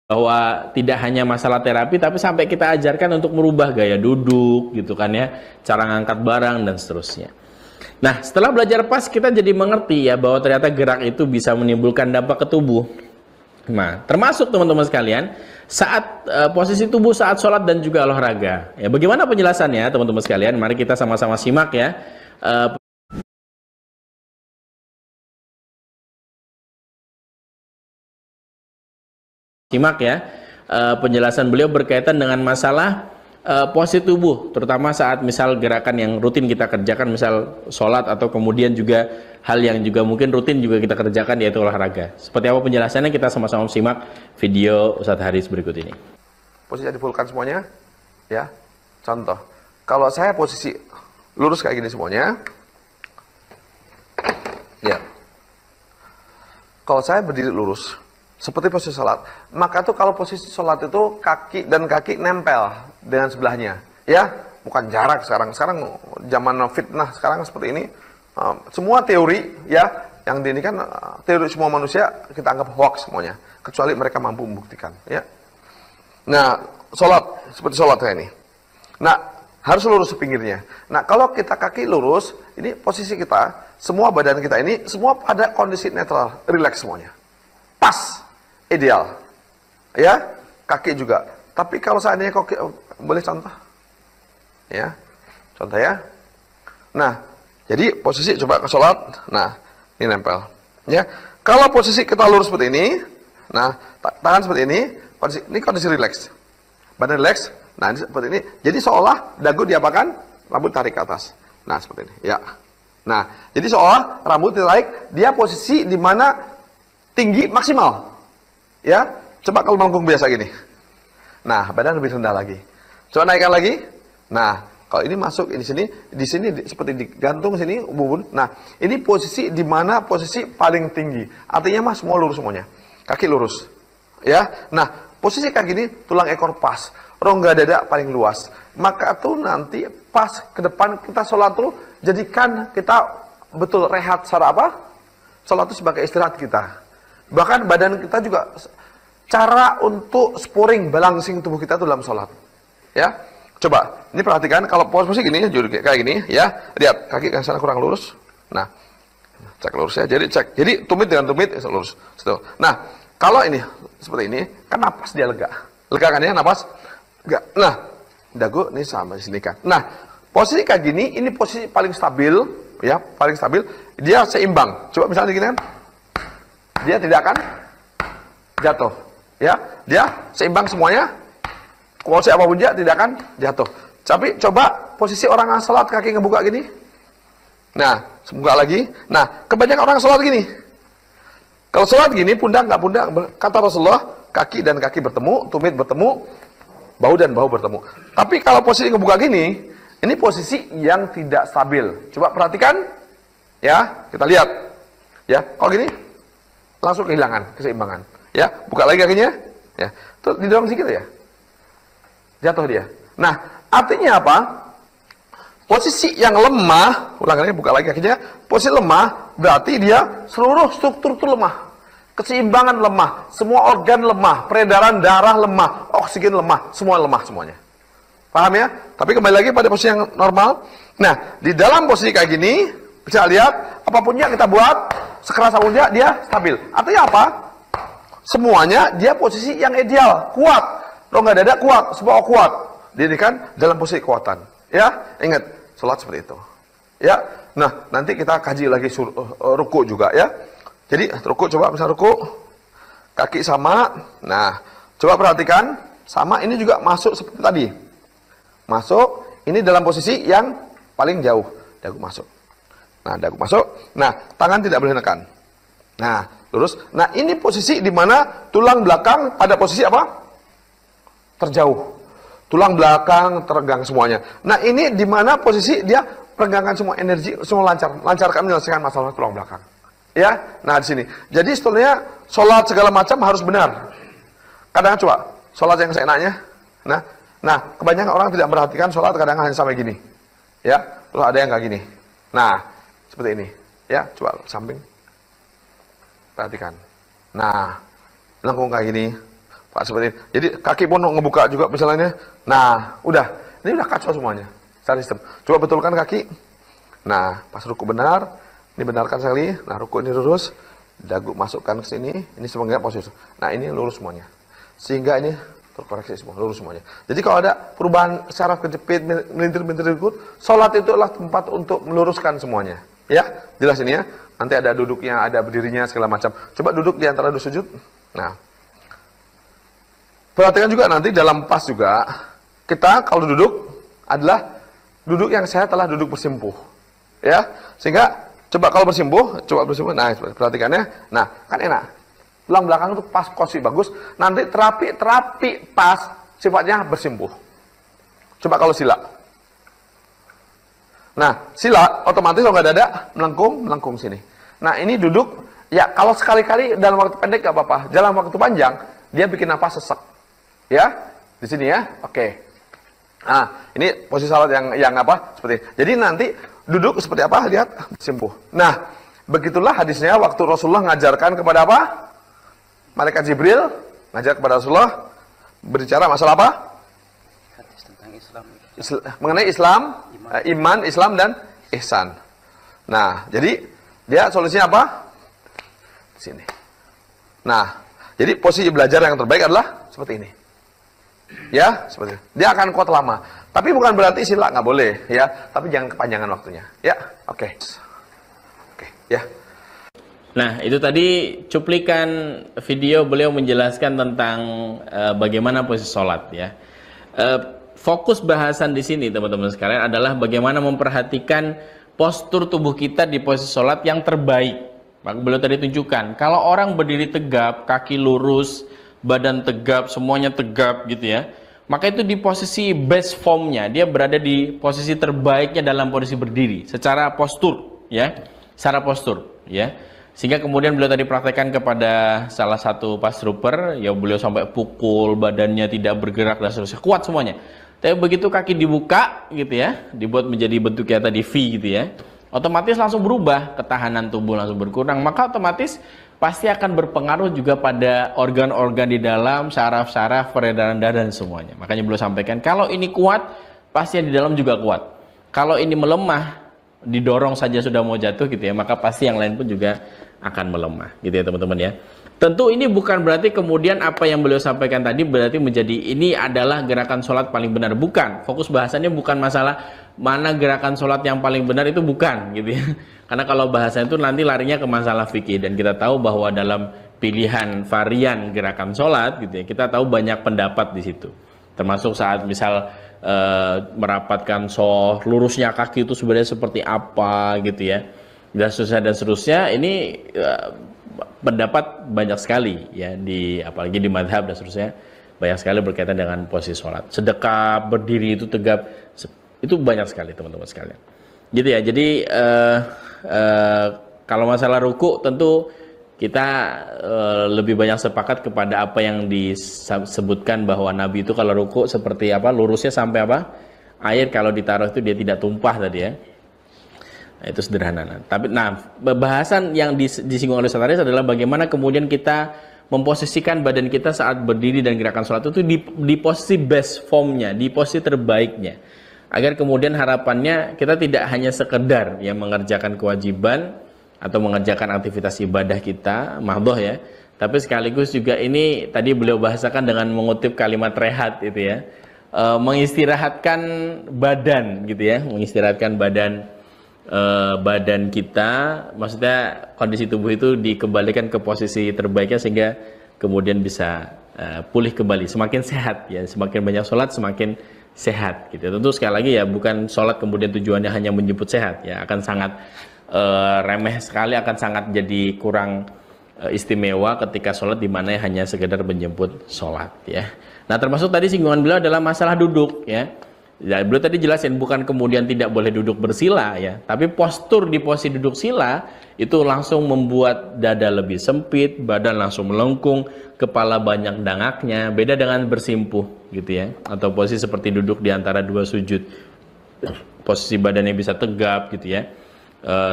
bahwa tidak hanya masalah terapi, tapi sampai kita ajarkan untuk merubah gaya duduk, gitu kan ya, cara ngangkat barang dan seterusnya. Nah, setelah belajar pas, kita jadi mengerti ya bahwa ternyata gerak itu bisa menimbulkan dampak ke tubuh. Nah, termasuk teman-teman sekalian, saat posisi tubuh saat sholat dan juga olahraga. Ya, bagaimana penjelasannya, teman-teman sekalian? Mari kita sama-sama simak ya. Simak ya, penjelasan beliau berkaitan dengan masalah posisi tubuh, terutama saat misal gerakan yang rutin kita kerjakan, misal sholat atau kemudian juga hal yang juga mungkin rutin juga kita kerjakan, yaitu olahraga. Seperti apa penjelasannya, kita sama-sama simak video Ustadz Haris berikut ini. Posisi difulkan semuanya, ya. Contoh, kalau saya posisi lurus kayak gini semuanya, ya. Kalau saya berdiri lurus, seperti posisi sholat, maka tuh kalau posisi sholat itu kaki dan kaki nempel dengan sebelahnya, ya, bukan jarak sekarang zaman fitnah sekarang seperti ini, semua teori ya yang ini kan teori semua manusia kita anggap hoax semuanya, kecuali mereka mampu membuktikan, ya. Nah, sholat seperti sholat kayak ini, nah harus lurus pinggirnya. Nah kalau kita kaki lurus, ini posisi kita, semua badan kita ini semua pada kondisi netral, relax semuanya, pas. Ideal, ya, kaki juga. Tapi kalau seandainya kaki, boleh contoh, ya, contoh ya. Nah, jadi posisi coba ke sholat, nah, ini nempel, ya. Kalau posisi kita lurus seperti ini, nah, tangan seperti ini kondisi relax, badan relax, nah ini seperti ini. Jadi seolah dagu diapakan, rambut tarik ke atas, nah seperti ini, ya. Nah, jadi seolah rambut ditarik, dia posisi di mana tinggi maksimal. Ya, coba kalau melengkung biasa gini. Nah, badan lebih rendah lagi. Coba naikkan lagi. Nah, kalau ini masuk di sini seperti digantung sini, ubun. Nah, ini posisi di mana posisi paling tinggi. Artinya mas semua lurus semuanya. Kaki lurus. Ya. Nah, posisi kayak gini, tulang ekor pas, rongga dada paling luas. Maka tuh nanti pas ke depan kita sholat tuh jadikan kita betul rehat secara apa? Sholat itu sebagai istirahat kita. Bahkan badan kita juga cara untuk sporing, balancing tubuh kita itu dalam sholat, ya. Coba, ini perhatikan kalau posisi gini, kayak gini, ya. Lihat kaki ke sana kurang lurus. Nah, cek lurus ya. Jadi tumit dengan tumit lurus. Nah, kalau ini seperti ini, kan napas dia lega kan ya, napas. Enggak. Nah, dagu ini sama di sini kan. Nah, posisi kayak gini, ini posisi paling stabil, ya, paling stabil. Dia seimbang. Coba misalnya gini kan. Dia tidak akan jatuh, ya. Dia seimbang semuanya. Posisi apapun dia tidak akan jatuh. Tapi coba posisi orang sholat kaki ngebuka gini. Nah, buka lagi. Nah, kebanyakan orang sholat gini. Kalau sholat gini, pundak nggak pundak. Kata Rasulullah, kaki dan kaki bertemu, tumit bertemu, bahu dan bahu bertemu. Tapi kalau posisi ngebuka gini, ini posisi yang tidak stabil. Coba perhatikan, ya. Kita lihat, ya. Kalau gini, langsung kehilangan keseimbangan, ya. Buka lagi kakinya, ya. Tuh didorong sedikit ya, jatuh dia. Nah, artinya apa? Posisi yang lemah, ulang lagi, buka lagi kakinya. Posisi lemah berarti dia seluruh struktur itu lemah, keseimbangan lemah, semua organ lemah, peredaran darah lemah, oksigen lemah, semua lemah semuanya. Paham ya? Tapi kembali lagi pada posisi yang normal. Nah, di dalam posisi kayak gini, bisa lihat apapun yang kita buat, sekeras apapun dia stabil. Artinya apa? Semuanya dia posisi yang ideal, kuat. Rongga dada kuat, semua kuat. Jadi kan dalam posisi kekuatan. Ya, ingat, sholat seperti itu. Ya, nah nanti kita kaji lagi ruku juga ya. Jadi ruku, coba misal ruku, kaki sama. Nah, coba perhatikan, sama ini juga masuk seperti tadi. Masuk, ini dalam posisi yang paling jauh. Dagu masuk. Nah, dagu masuk. Nah, tangan tidak boleh nekan. Nah, lurus. Nah, ini posisi di mana tulang belakang pada posisi apa? Terjauh. Tulang belakang teregang semuanya. Nah, ini di mana posisi dia peregangkan semua energi, semua lancarkan menyelesaikan masalah tulang belakang. Ya, nah di sini. Jadi sebetulnya sholat segala macam harus benar. Kadang coba sholat yang seenaknya. Nah, kebanyakan orang tidak memperhatikan sholat kadang hanya sampai gini. Ya, terus ada yang kayak gini. Nah, seperti ini. Ya, coba samping. Perhatikan. Nah, melengkung kayak gini. Pak, seperti ini. Jadi kaki pun ngebuka juga misalnya. Nah, ini udah kacau semuanya. Secara sistem. Coba betulkan kaki. Nah, pas ruku benar, ini benarkan sekali. Nah, ruku ini lurus, dagu masukkan ke sini. Ini semuanya posisi. Nah, ini lurus semuanya. Sehingga ini terkoreksi semua, lurus semuanya. Jadi kalau ada perubahan syaraf kejepit, melintir-melintir ikut, sholat itu adalah tempat untuk meluruskan semuanya. Ya, jelas ini ya. Nanti ada duduknya, ada berdirinya, segala macam. Coba duduk di antara dua sujud. Nah, perhatikan juga nanti dalam pas juga, kita kalau duduk adalah duduk yang sehat adalah duduk bersimpuh. Ya, sehingga coba kalau bersimpuh, nah perhatikannya. Nah, kan enak. Tulang belakang itu pas posisi bagus. Nanti terapi pas sifatnya bersimpuh. Coba kalau sila. Nah, sila otomatis kalau nggak dada melengkung sini. Nah, ini duduk ya kalau sekali-kali dalam waktu pendek nggak apa-apa. Dalam waktu panjang dia bikin napas sesek. Ya, di sini ya. Oke. Nah, ini posisi salat yang apa? Seperti ini. Jadi nanti duduk seperti apa? Lihat bersimpuh. Nah, begitulah hadisnya waktu Rasulullah ngajarkan kepada apa? Malaikat Jibril ngajar kepada Rasulullah berbicara masalah apa? Hadis tentang Islam. Mengenai Islam, iman, Islam dan ihsan. Nah, jadi dia solusinya apa? Di sini. Nah, jadi posisi belajar yang terbaik adalah seperti ini. Ya, seperti itu. Dia akan kuat lama. Tapi bukan berarti sila nggak boleh, ya. Tapi jangan kepanjangan waktunya. Ya, oke. Oke, ya. Nah, itu tadi cuplikan video beliau menjelaskan tentang bagaimana posisi sholat ya. Fokus bahasan di sini teman-teman sekalian adalah bagaimana memperhatikan postur tubuh kita di posisi sholat yang terbaik. Maka beliau tadi tunjukkan, kalau orang berdiri tegap, kaki lurus, badan tegap, semuanya tegap gitu ya, maka itu di posisi best formnya, dia berada di posisi terbaiknya dalam posisi berdiri secara postur ya, secara postur ya. Sehingga kemudian beliau tadi praktekkan kepada salah satu pas trooper, ya beliau sampai pukul, badannya tidak bergerak dan seterusnya, kuat semuanya. Tapi begitu kaki dibuka gitu ya, dibuat menjadi bentuknya tadi V gitu ya, otomatis langsung berubah, ketahanan tubuh langsung berkurang, maka otomatis pasti akan berpengaruh juga pada organ-organ di dalam, saraf-saraf, peredaran darah dan semuanya. Makanya beliau sampaikan, kalau ini kuat, pasti yang di dalam juga kuat. Kalau ini melemah, didorong saja sudah mau jatuh gitu ya, maka pasti yang lain pun juga akan melemah gitu ya teman-teman ya. Tentu ini bukan berarti kemudian apa yang beliau sampaikan tadi berarti menjadi ini adalah gerakan sholat paling benar, bukan. Fokus bahasannya bukan masalah mana gerakan sholat yang paling benar, itu bukan gitu ya. Karena kalau bahasan itu nanti larinya ke masalah fikih, dan kita tahu bahwa dalam pilihan varian gerakan sholat gitu ya, kita tahu banyak pendapat di situ. Termasuk saat misal merapatkan shoh, lurusnya kaki itu sebenarnya seperti apa gitu ya, dan seterusnya. Ini pendapat banyak sekali ya, di apalagi di madhab dan seterusnya, banyak sekali berkaitan dengan posisi sholat. Sedekap, berdiri itu tegap, itu banyak sekali teman-teman sekalian gitu ya. Jadi kalau masalah ruku tentu kita lebih banyak sepakat kepada apa yang disebutkan bahwa Nabi itu kalau ruku seperti apa, lurusnya sampai apa, air kalau ditaruh itu dia tidak tumpah tadi ya. Nah, itu sederhana. Tapi bahasan yang disinggung oleh Ustaz Aris adalah bagaimana kemudian kita memposisikan badan kita saat berdiri dan gerakan sholat itu di posisi best formnya, di posisi terbaiknya, agar kemudian harapannya kita tidak hanya sekedar yang mengerjakan kewajiban atau mengerjakan aktivitas ibadah kita mahdhoh ya, tapi sekaligus juga ini tadi beliau bahasakan dengan mengutip kalimat rehat itu ya, mengistirahatkan badan gitu ya, mengistirahatkan badan kita, maksudnya kondisi tubuh itu dikembalikan ke posisi terbaiknya sehingga kemudian bisa pulih kembali, semakin sehat ya, semakin banyak sholat semakin sehat gitu. Tentu sekali lagi ya, bukan sholat kemudian tujuannya hanya menjemput sehat ya, akan sangat remeh sekali, akan sangat jadi kurang istimewa ketika sholat di mana hanya sekedar menjemput sholat ya. Nah, termasuk tadi singgungan beliau adalah masalah duduk ya. Ya, beliau tadi jelasin bukan kemudian tidak boleh duduk bersila ya, tapi postur di posisi duduk sila itu langsung membuat dada lebih sempit, badan langsung melengkung, kepala banyak dangaknya. Beda dengan bersimpuh gitu ya, atau posisi seperti duduk di antara dua sujud, posisi badannya bisa tegap gitu ya,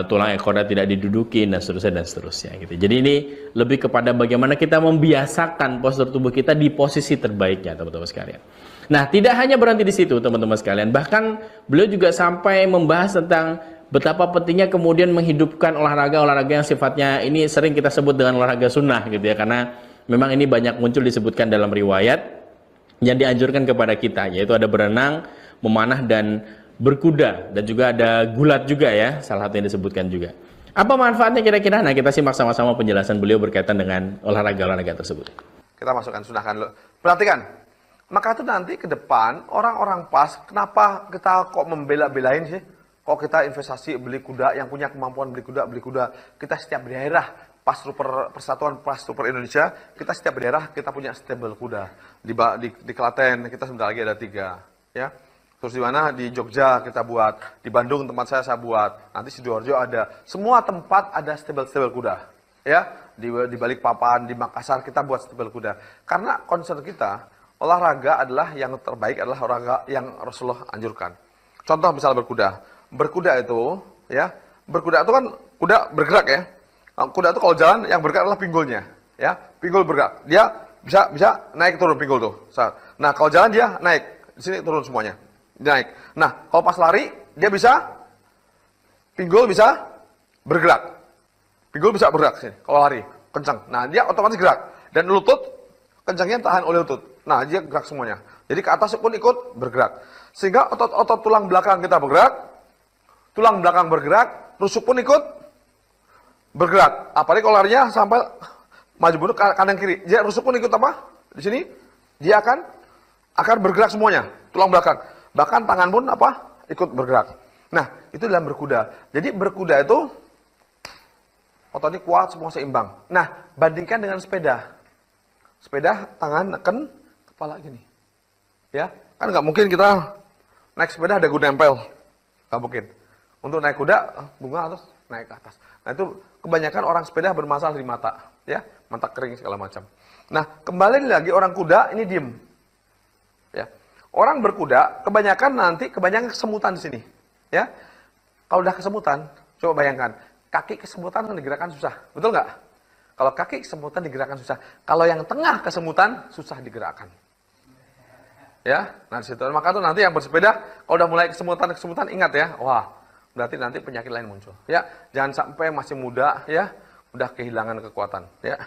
tulang ekornya tidak didudukin dan seterusnya gitu. Jadi ini lebih kepada bagaimana kita membiasakan postur tubuh kita di posisi terbaiknya, teman-teman sekalian. Nah, tidak hanya berhenti di situ, teman-teman sekalian. Bahkan beliau juga sampai membahas tentang betapa pentingnya kemudian menghidupkan olahraga-olahraga yang sifatnya ini sering kita sebut dengan olahraga sunnah gitu ya, karena memang ini banyak muncul disebutkan dalam riwayat yang dianjurkan kepada kita, yaitu ada berenang, memanah, dan berkuda, dan juga ada gulat juga ya, salah satu yang disebutkan juga. Apa manfaatnya kira-kira? Nah, kita simak sama-sama penjelasan beliau berkaitan dengan olahraga-olahraga tersebut. Kita masukkan, sunahkan dulu. Perhatikan, maka itu nanti ke depan orang-orang pas, kenapa kita kok membela-belain sih? Kok kita investasi beli kuda, yang punya kemampuan beli kuda. Kita setiap daerah, pas Persatuan Pas Super Indonesia, kita setiap daerah kita punya stable kuda. Di Klaten kita sebentar lagi ada 3, ya. Terus di mana? Di Jogja kita buat, di Bandung tempat saya buat, nanti Sidoarjo ada. Semua tempat ada stable kuda, ya. Di Balikpapan, di Makassar kita buat stable kuda. Karena concern kita, olahraga adalah yang terbaik, adalah olahraga yang Rasulullah anjurkan. Contoh misalnya berkuda. Berkuda itu, ya, berkuda itu kan kuda bergerak ya. Kuda itu kalau jalan yang bergerak adalah pinggulnya, ya. Pinggul bergerak, dia bisa naik turun pinggul tuh. Nah kalau jalan dia naik, di sini turun semuanya. Naik. Nah, kalau pas lari, dia pinggul bisa bergerak. Pinggul bisa bergerak sini. Kalau lari, kencang. Nah, dia otomatis gerak. Dan lutut, kencangnya tahan oleh lutut. Nah, dia gerak semuanya. Jadi ke atas pun ikut bergerak. Sehingga otot-otot tulang belakang kita bergerak, tulang belakang bergerak, rusuk pun ikut bergerak. Apalagi kalau larinya sampai maju mundur kanan kiri. Dia rusuk pun ikut apa? Di sini, dia akan bergerak semuanya, tulang belakang. Bahkan tangan pun ikut bergerak. Nah, itu dalam berkuda. Jadi berkuda itu ototnya kuat, semua seimbang. Nah, bandingkan dengan sepeda. Sepeda tangan neken kepala gini. Ya, kan nggak mungkin kita naik sepeda ada kuda nempel. Nggak mungkin. Untuk naik kuda, bunga terus naik ke atas. Nah, itu kebanyakan orang sepeda bermasalah di mata, ya, mata kering segala macam. Nah, kembali lagi orang kuda ini diem. Ya. Orang berkuda, kebanyakan kesemutan di sini. Ya, kalau udah kesemutan, coba bayangkan, kaki kesemutan kan digerakkan susah, betul nggak? Kalau kaki kesemutan digerakkan susah, kalau yang tengah kesemutan susah digerakkan. Ya, nah di situ. Maka tuh nanti yang bersepeda, kalau udah mulai kesemutan ingat ya, wah, berarti nanti penyakit lain muncul. Ya, jangan sampai masih muda, ya, udah kehilangan kekuatan. Ya,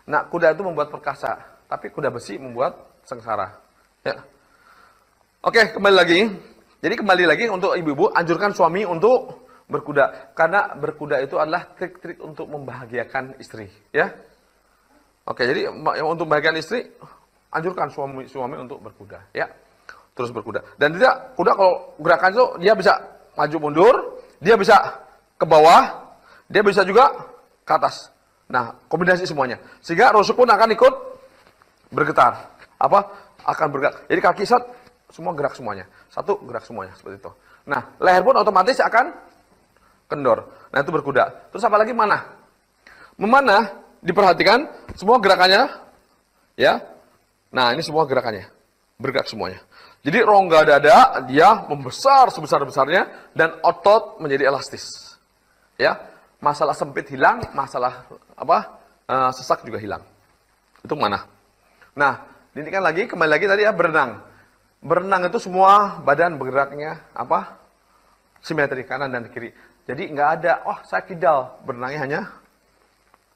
nah kuda itu membuat perkasa, tapi kuda besi membuat sengsara. Ya. Oke, kembali lagi. Jadi kembali lagi untuk ibu-ibu, anjurkan suami untuk berkuda. Karena berkuda itu adalah trik-trik untuk membahagiakan istri. Ya. Oke, jadi untuk membahagiakan istri, anjurkan suami untuk berkuda. Ya. Terus berkuda. Dan kuda kalau gerakan itu, dia bisa maju mundur, dia bisa ke bawah, dia bisa juga ke atas. Nah, kombinasi semuanya. Sehingga rusuk pun akan ikut bergetar. Akan bergerak. Jadi kaki semua gerak semuanya. Satu gerak semuanya seperti itu. Nah, leher pun otomatis akan kendor. Nah, itu berkuda. Terus apa lagi mana? Memanah diperhatikan semua gerakannya, ya. Nah, ini semua gerakannya. Bergerak semuanya. Jadi rongga dada dia membesar sebesar-besarnya dan otot menjadi elastis. Ya. Masalah sempit hilang, masalah sesak juga hilang. Itu mana? Nah, ini kan kembali lagi tadi ya berenang. Berenang itu semua badan bergeraknya simetri kanan dan kiri. Jadi nggak ada, saya kidal, berenangnya hanya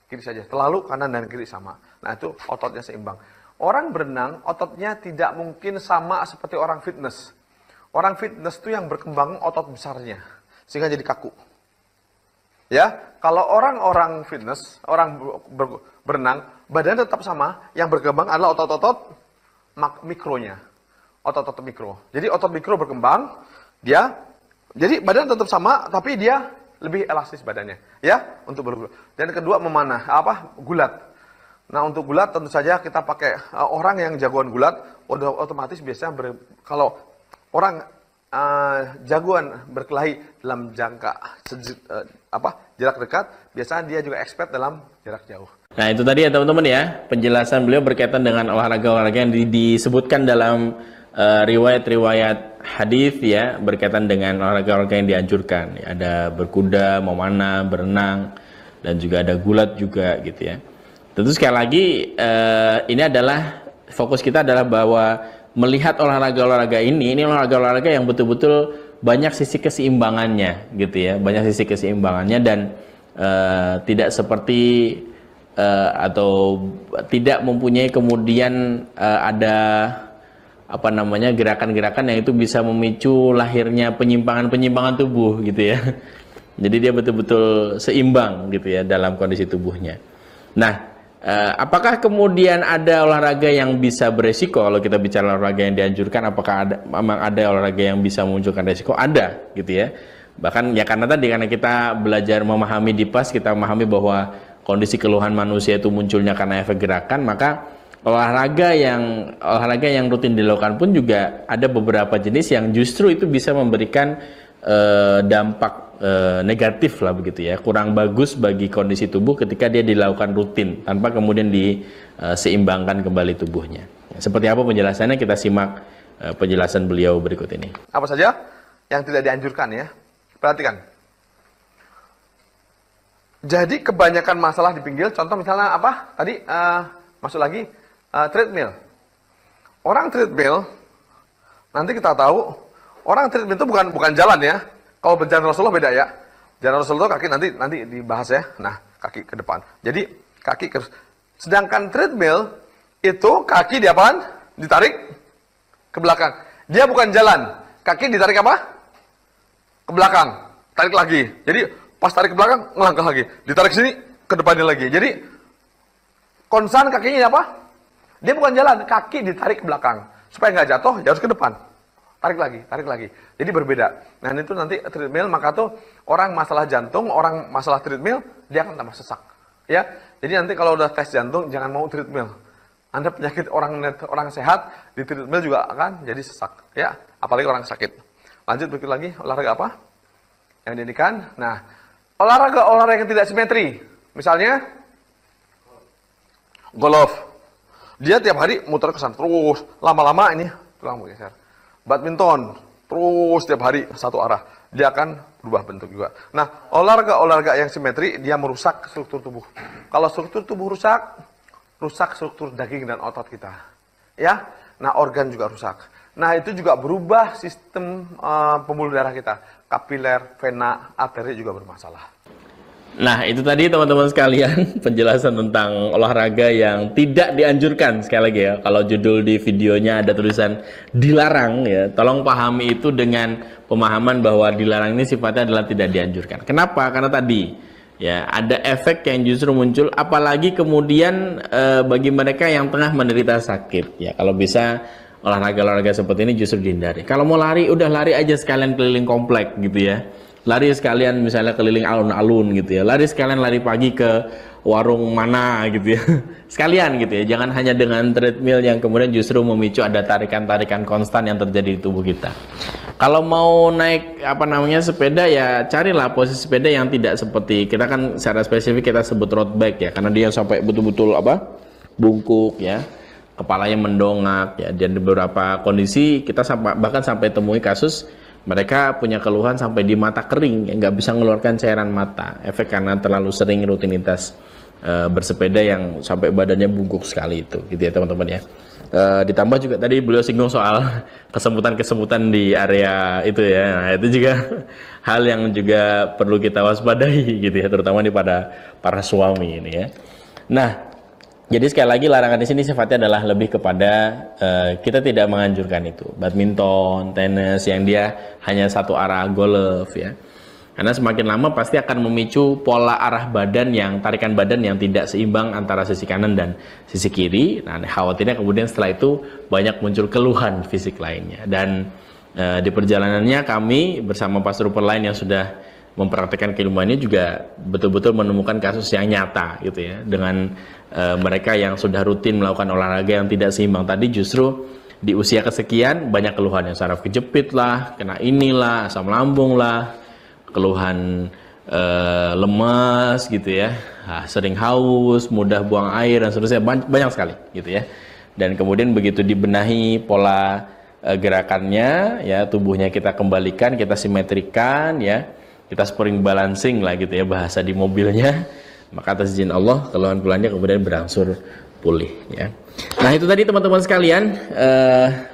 kiri saja. Terlalu kanan dan kiri sama. Nah itu ototnya seimbang. Orang berenang ototnya tidak mungkin sama seperti orang fitness. Orang fitness itu yang berkembang otot besarnya sehingga jadi kaku. Ya, kalau orang fitness, orang berenang, badan tetap sama, yang berkembang adalah otot-otot mikronya. Otot-otot mikro. Jadi otot mikro berkembang, jadi badan tetap sama, tapi dia lebih elastis badannya, ya, untuk bergulat. Dan kedua memanah, gulat. Nah untuk gulat tentu saja kita pakai orang yang jagoan gulat, otomatis biasanya kalau orang jagoan berkelahi dalam jarak dekat, biasanya dia juga expert dalam jarak jauh. Nah itu tadi ya teman-teman ya, penjelasan beliau berkaitan dengan olahraga-olahraga yang disebutkan dalam riwayat-riwayat hadis ya berkaitan dengan olahraga-olahraga yang dianjurkan. Ada berkuda, memanah, berenang, dan juga ada gulat juga gitu ya. Tentu sekali lagi ini adalah fokus kita adalah bahwa melihat olahraga-olahraga ini olahraga-olahraga yang betul-betul banyak sisi keseimbangannya gitu ya, banyak sisi keseimbangannya dan tidak seperti atau tidak mempunyai kemudian ada apa namanya gerakan-gerakan yang itu bisa memicu lahirnya penyimpangan-penyimpangan tubuh gitu ya. Jadi dia betul-betul seimbang gitu ya dalam kondisi tubuhnya. Nah, apakah kemudian ada olahraga yang bisa beresiko? Kalau kita bicara olahraga yang dianjurkan, apakah memang ada olahraga yang bisa memunculkan resiko? Ada gitu ya. Bahkan ya karena kita belajar memahami DIPAS, kita memahami bahwa kondisi keluhan manusia itu munculnya karena efek gerakan, maka olahraga yang rutin dilakukan pun juga ada beberapa jenis yang justru itu bisa memberikan dampak negatif lah begitu ya, kurang bagus bagi kondisi tubuh ketika dia dilakukan rutin tanpa kemudian diseimbangkan kembali tubuhnya. Seperti apa penjelasannya, kita simak penjelasan beliau berikut ini. Apa saja yang tidak dianjurkan ya? Perhatikan. Jadi kebanyakan masalah di pinggir, contoh misalnya apa? Tadi masuk lagi treadmill. Orang treadmill, nanti kita tahu orang treadmill itu bukan jalan ya. Kalau berjalan Rasulullah beda ya. Jalan Rasulullah kaki nanti dibahas ya. Nah, kaki ke depan. Jadi kaki ke, sedangkan treadmill itu kaki di apaan? Ditarik ke belakang. Dia bukan jalan. Kaki ditarik apa? Ke belakang. Tarik lagi. Jadi pas tarik ke belakang, ngelangkah lagi. Ditarik sini, ke depannya lagi. Jadi konsan kakinya apa? Dia bukan jalan, kaki ditarik ke belakang. Supaya nggak jatuh, ya harus ke depan. Tarik lagi. Jadi berbeda. Nah itu nanti treadmill, maka tuh orang masalah jantung, orang masalah treadmill, dia akan tambah sesak. Ya, jadi nanti kalau udah tes jantung, jangan mau treadmill. Anda penyakit orang sehat, di treadmill juga akan jadi sesak. Ya, apalagi orang sakit. Lanjut berikut lagi, olahraga apa? Yang diindikan. Nah, olahraga yang tidak simetri. Misalnya, golf. Dia tiap hari muter ke sana terus. Lama-lama ini, tulang bergeser. Badminton, terus tiap hari satu arah. Dia akan berubah bentuk juga. Nah, olahraga yang simetri, dia merusak struktur tubuh. Kalau struktur tubuh rusak struktur daging dan otot kita. Ya, nah organ juga rusak. Nah, itu juga berubah sistem pembuluh darah kita. Kapiler, vena, arteri juga bermasalah. Nah, itu tadi teman-teman sekalian penjelasan tentang olahraga yang tidak dianjurkan. Sekali lagi ya, kalau judul di videonya ada tulisan dilarang ya, tolong pahami itu dengan pemahaman bahwa dilarang ini sifatnya adalah tidak dianjurkan. Kenapa? Karena tadi ya ada efek yang justru muncul, apalagi kemudian bagi mereka yang tengah menderita sakit ya. Kalau bisa olahraga-olahraga seperti ini justru dihindari. Kalau mau lari, udah lari aja sekalian keliling komplek gitu ya. Lari sekalian misalnya keliling alun-alun gitu ya. Lari sekalian lari pagi ke warung mana gitu ya. Sekalian gitu ya. Jangan hanya dengan treadmill yang kemudian justru memicu ada tarikan-tarikan konstan yang terjadi di tubuh kita. Kalau mau naik sepeda ya carilah posisi sepeda yang tidak seperti kita kan secara spesifik kita sebut road bike ya. Karena dia sampai betul-betul bungkuk ya. Kepalanya mendongak ya, dan di beberapa kondisi kita bahkan sampai temui kasus mereka punya keluhan sampai di mata kering, ya, nggak bisa mengeluarkan cairan mata, efek karena terlalu sering rutinitas bersepeda yang sampai badannya bungkuk sekali itu, gitu ya teman-teman ya. Ditambah juga tadi beliau singgung soal kesemutan-kesemutan di area itu ya, nah, itu juga hal yang juga perlu kita waspadai gitu ya, terutama pada para suami ini ya. Nah, jadi sekali lagi larangan di sini sifatnya adalah lebih kepada kita tidak menganjurkan itu. Badminton, tenis yang dia hanya satu arah, golf ya. Karena semakin lama pasti akan memicu pola arah badan tarikan badan yang tidak seimbang antara sisi kanan dan sisi kiri. Nah, khawatirnya kemudian setelah itu banyak muncul keluhan fisik lainnya. Dan di perjalanannya kami bersama pastor lain yang sudah mempraktekkan keilmuan ini juga betul-betul menemukan kasus yang nyata gitu ya, dengan mereka yang sudah rutin melakukan olahraga yang tidak seimbang tadi justru di usia kesekian banyak keluhan yang saraf kejepit lah, kena inilah, asam lambung lah, keluhan lemas gitu ya, sering haus, mudah buang air dan seterusnya, banyak sekali gitu ya. Dan kemudian begitu dibenahi pola gerakannya, ya tubuhnya kita kembalikan, kita simetrikan, ya kita spring balancing lah gitu ya bahasa di mobilnya. Maka atas izin Allah keluhan-keluhannya kemudian berangsur pulih ya. Nah itu tadi teman-teman sekalian 5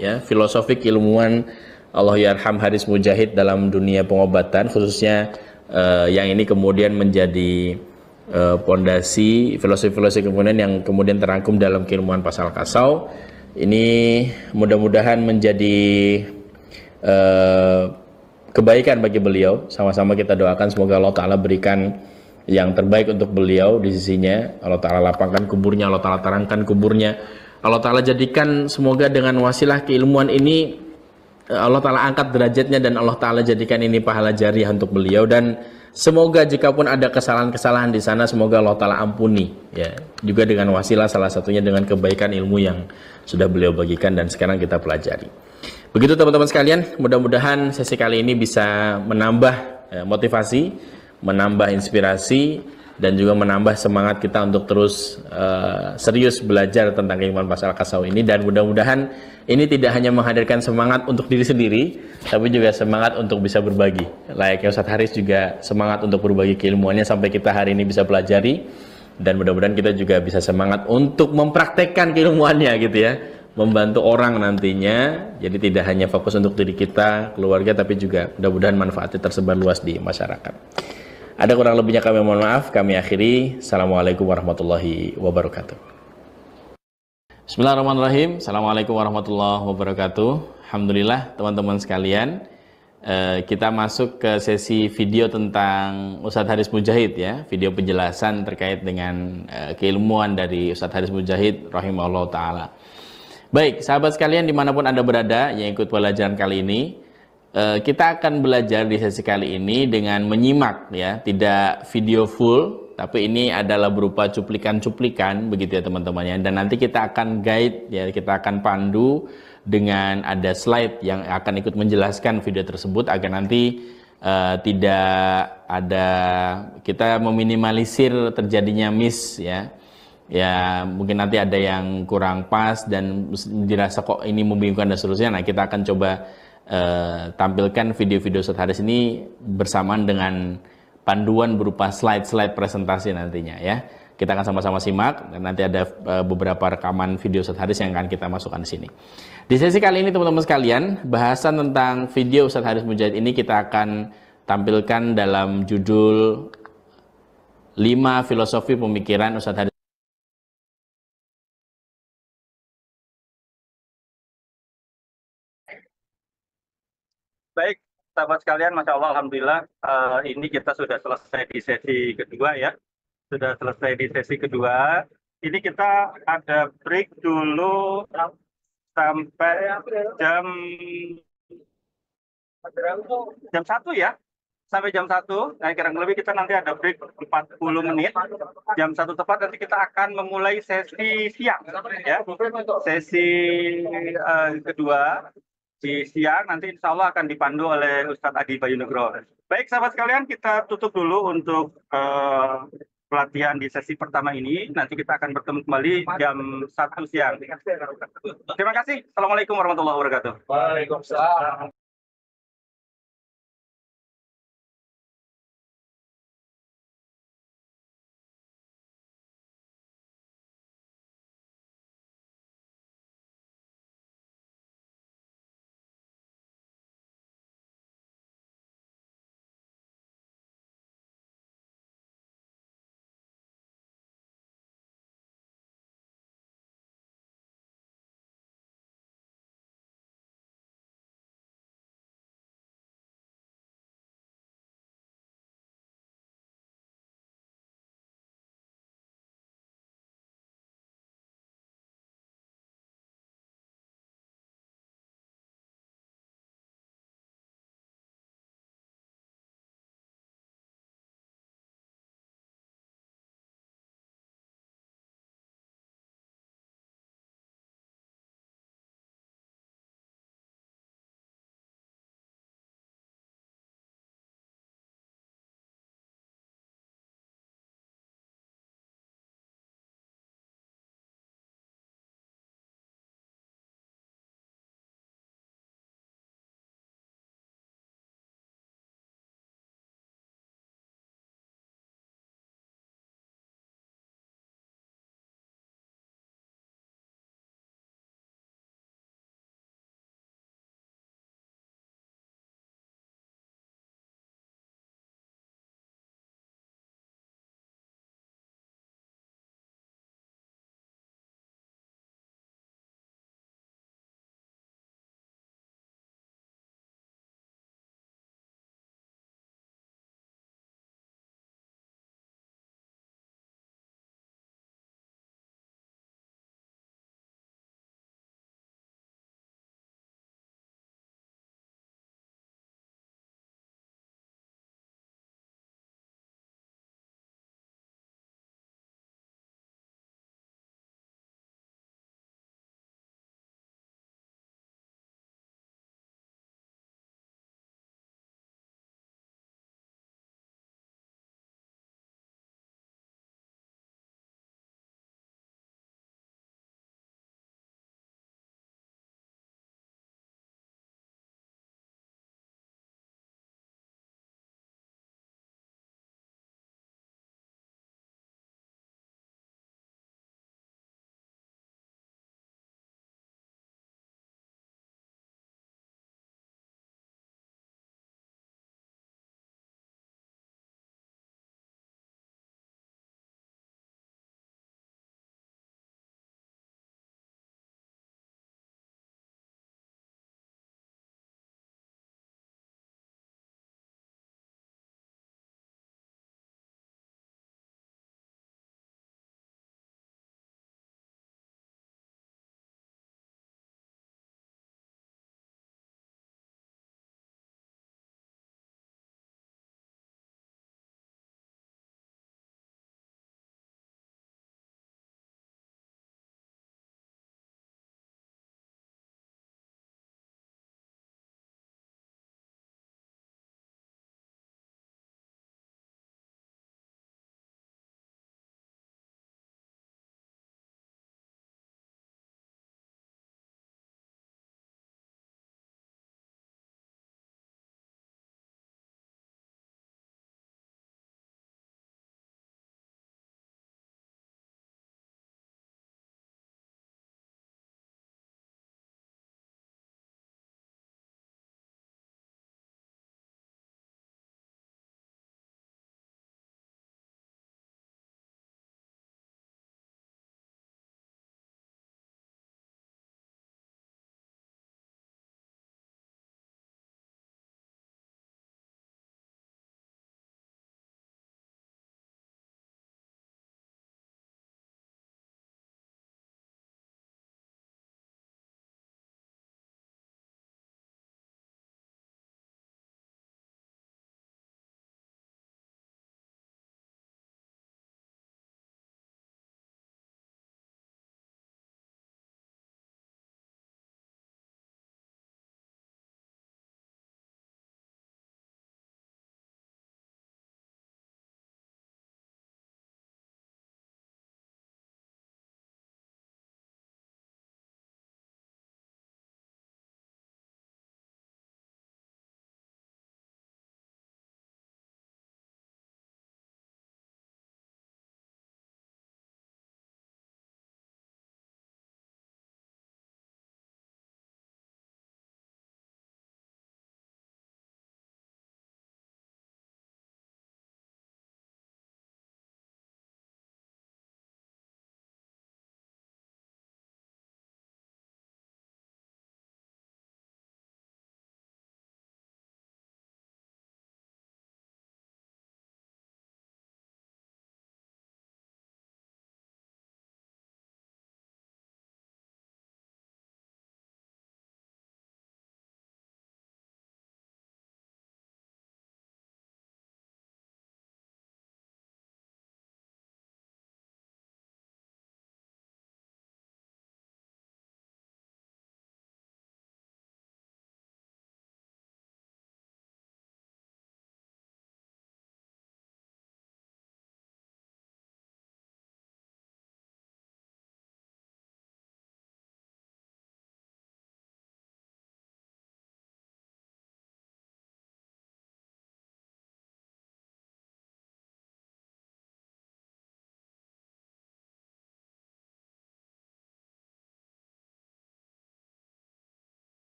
ya filosofi keilmuan Allahyarham Haris Mujahid dalam dunia pengobatan, khususnya yang ini kemudian menjadi pondasi filosofi-filosofi kemudian yang kemudian terangkum dalam keilmuan pasal kasau. Ini mudah-mudahan menjadi kebaikan bagi beliau. Sama-sama kita doakan semoga Allah Ta'ala berikan yang terbaik untuk beliau di sisinya. Allah Ta'ala lapangkan kuburnya, Allah Ta'ala terangkan kuburnya, Allah Ta'ala jadikan semoga dengan wasilah keilmuan ini Allah Ta'ala angkat derajatnya, dan Allah Ta'ala jadikan ini pahala jariah untuk beliau. Dan semoga jikapun ada kesalahan-kesalahan di sana, semoga Allah Ta'ala ampuni ya, juga dengan wasilah salah satunya dengan kebaikan ilmu yang sudah beliau bagikan dan sekarang kita pelajari. Begitu teman-teman sekalian, mudah-mudahan sesi kali ini bisa menambah motivasi, menambah inspirasi, dan juga menambah semangat kita untuk terus serius belajar tentang keilmuan pasal kasau ini. Dan mudah-mudahan ini tidak hanya menghadirkan semangat untuk diri sendiri, tapi juga semangat untuk bisa berbagi. Layaknya Ustadz Haris juga semangat untuk berbagi keilmuannya sampai kita hari ini bisa pelajari. Dan mudah-mudahan kita juga bisa semangat untuk mempraktekkan keilmuannya gitu ya, membantu orang nantinya. Jadi tidak hanya fokus untuk diri kita, keluarga, tapi juga mudah-mudahan manfaatnya tersebar luas di masyarakat. Ada kurang lebihnya kami mohon maaf, kami akhiri. Assalamualaikum warahmatullahi wabarakatuh. Bismillahirrahmanirrahim. Assalamualaikum warahmatullahi wabarakatuh. Alhamdulillah teman-teman sekalian, kita masuk ke sesi video tentang Ustadz Haris Mujahid ya, video penjelasan terkait dengan keilmuan dari Ustadz Haris Mujahid rahimahullah ta'ala. Baik, sahabat sekalian dimanapun Anda berada yang ikut pelajaran kali ini, kita akan belajar di sesi kali ini dengan menyimak ya, tidak video full, tapi ini adalah berupa cuplikan-cuplikan begitu ya teman-teman ya. Dan nanti kita akan guide ya, kita akan pandu dengan ada slide yang akan ikut menjelaskan video tersebut agar nanti tidak ada, kita meminimalisir terjadinya miss ya. Ya mungkin nanti ada yang kurang pas dan dirasa kok ini membingungkan dan seterusnya. Nah kita akan coba tampilkan video-video Ustadz Haris ini bersamaan dengan panduan berupa slide-slide presentasi nantinya ya. Kita akan sama-sama simak dan nanti ada beberapa rekaman video Ustadz Haris yang akan kita masukkan di sini. Di sesi kali ini teman-teman sekalian, bahasan tentang video Ustadz Haris Mujahid ini kita akan tampilkan dalam judul 5 filosofi pemikiran Ustadz Haris. Baik, sahabat sekalian, Masya Allah, Alhamdulillah, ini kita sudah selesai di sesi kedua ya. Sudah selesai di sesi kedua. Ini kita ada break dulu sampai jam 1 ya. Sampai jam 1. Nah, kurang lebih kita nanti ada break 40 menit. Jam 1 tepat nanti kita akan memulai sesi siang ya. Sesi kedua. Di siang nanti insya Allah akan dipandu oleh Ustadz Adi Bayu Nugroho. Baik sahabat sekalian, kita tutup dulu untuk pelatihan di sesi pertama ini. Nanti kita akan bertemu kembali jam 1 siang. Terima kasih. Assalamualaikum warahmatullahi wabarakatuh. Waalaikumsalam.